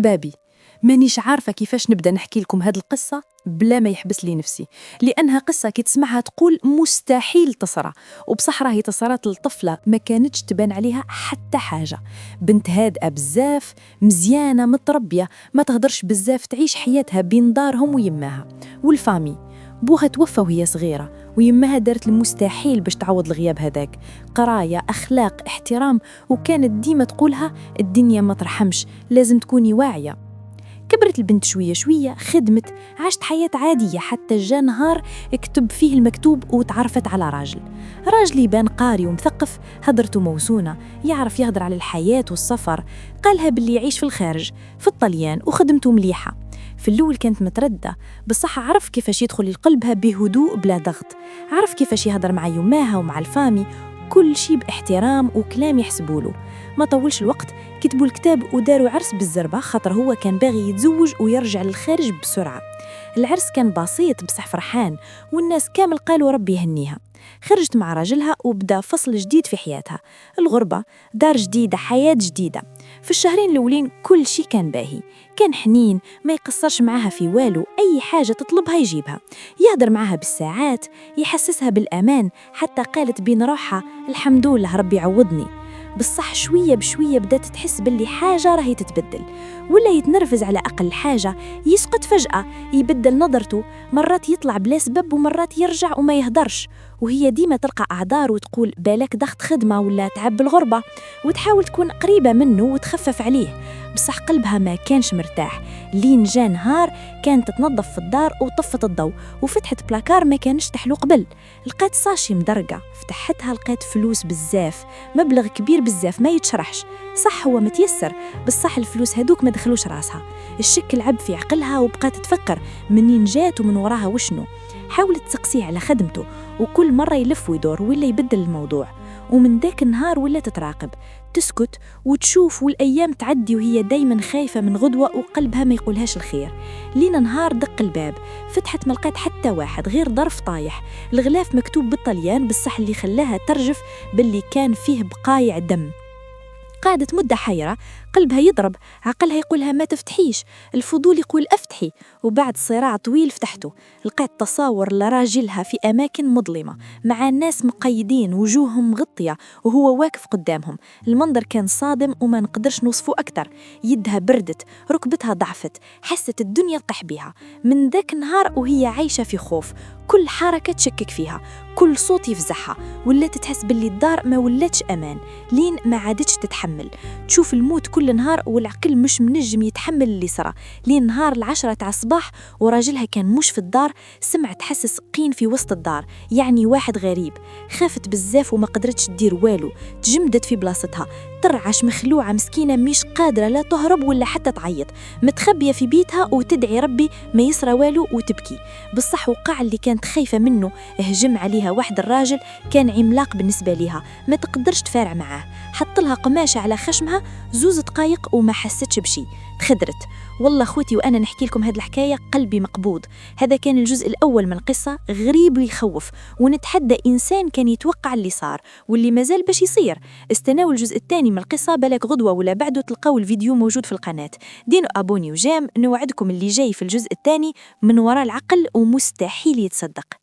أحبابي، مانيش عارفة كيفاش نبدأ نحكي لكم هاد القصة بلا ما يحبس لي نفسي، لأنها قصة كي تسمعها تقول مستحيل تصرى، وبصح راهي تصرات لطفلة ما كانتش تبان عليها حتى حاجة. بنت هادئة بزاف، مزيانة متربية، ما تهدرش بزاف، تعيش حياتها بين دارهم ويماها والفامي. بوها توفى وهي صغيرة، ويمها دارت المستحيل باش تعوض الغياب هذاك. قراية، أخلاق، احترام، وكانت ديما تقولها الدنيا ما ترحمش، لازم تكوني واعية. كبرت البنت شوية شوية، خدمت، عاشت حياة عادية، حتى جا نهار اكتب فيه المكتوب وتعرفت على راجل يبان قاري ومثقف، هدرته موسونة، يعرف يهدر على الحياة والسفر. قالها باللي يعيش في الخارج في الطليان وخدمته مليحة. في الأول كانت متردة، بصح عرف كيفاش يدخل لقلبها بهدوء بلا ضغط، عرف كيفاش يهدر مع يماها ومع الفامي، كل شي باحترام وكلام يحسبوله. ما طولش الوقت كتبوا الكتاب وداروا عرس بالزربة، خاطر هو كان باغي يتزوج ويرجع للخارج بسرعة. العرس كان بسيط بصح فرحان، والناس كامل قالوا ربي يهنيها. خرجت مع راجلها وبدأ فصل جديد في حياتها، الغربة، دار جديدة، حياة جديدة. في الشهرين الأولين كل شي كان باهي، كان حنين، ما يقصرش معاها في والو، أي حاجة تطلبها يجيبها، يهدر معاها بالساعات، يحسسها بالأمان، حتى قالت بين روحها الحمد لله ربي يعوضني. بالصح شوية بشوية بدأت تحس باللي حاجة راهي تتبدل، ولا يتنرفز على أقل حاجة، يسقط فجأة، يبدل نظرته، مرات يطلع بلا سبب ومرات يرجع وما يهدرش. وهي ديما تلقى أعذار وتقول بالك ضغط خدمة ولا تعب بالغربة، وتحاول تكون قريبة منه وتخفف عليه. بصح قلبها ما كانش مرتاح. لين جا نهار كانت تنظف في الدار وطفت الضوء وفتحت بلاكار ما كانش تحلو قبل، لقات ساشي مدرقة، فتحتها لقات فلوس بزاف، مبلغ كبير بزاف ما يتشرحش. صح هو متيسر، بصح الفلوس هدوك ما دخلوش راسها. الشك لعب في عقلها وبقات تفكر منين جات ومن وراها وشنو. حاولت تسقسيه على خدمته، وكل مرة يلف ويدور ولا يبدل الموضوع. ومن ذاك النهار ولا تتراقب، تسكت وتشوف، والأيام تعدي وهي دايما خايفة من غدوة وقلبها ما يقولهاش الخير. لين نهار دق الباب، فتحت ما لقات حتى واحد غير ظرف طايح، الغلاف مكتوب بالطليان بالصح اللي خلاها ترجف باللي كان فيه بقايع دم. قعدت مدة حيرة، قلبها يضرب، عقلها يقولها ما تفتحيش، الفضول يقول أفتحي. وبعد صراع طويل فتحته، لقيت تصاور لراجلها في أماكن مظلمة مع الناس مقيدين وجوههم مغطية وهو واقف قدامهم. المنظر كان صادم وما نقدرش نوصفه أكتر. يدها بردت، ركبتها ضعفت، حست الدنيا تطيح بيها. من ذاك النهار وهي عايشة في خوف، كل حركة تشكك فيها، كل صوت يفزعها، ولات تحس باللي الدار ما ولاتش أمان. لين ما عادتش تتحمل، تشوف الموت كل نهار والعقل مش منجم يتحمل اللي صرا. لين نهار 10 تاع الصباح وراجلها كان مش في الدار، سمعت حس قين في وسط الدار، يعني واحد غريب. خافت بزاف وما قدرتش تدير والو، تجمدت في بلاصتها، ترعش مخلوعة مسكينة مش قادرة لا تهرب ولا حتى تعيط، متخبية في بيتها وتدعي ربي ما يسرى والو وتبكي. بالصح وقع اللي كانت خايفة منه، هجم عليها واحد الراجل كان عملاق بالنسبة ليها، ما تقدرش تفارع معاه، حط لها قماشة على خشمها 2 دقايق وما حستش بشي، تخدرت. والله خوتي وأنا نحكي لكم هذه الحكاية قلبي مقبوض. هذا كان الجزء الأول من القصة، غريب ويخوف، ونتحدى إنسان كان يتوقع اللي صار واللي مازال باش يصير. استناوا الجزء الثاني من القصة، بالك غدوة ولا بعده تلقاو الفيديو موجود في القناة. دينوا أبوني وجام، نوعدكم اللي جاي في الجزء الثاني من وراء العقل ومستحيل يتصدق.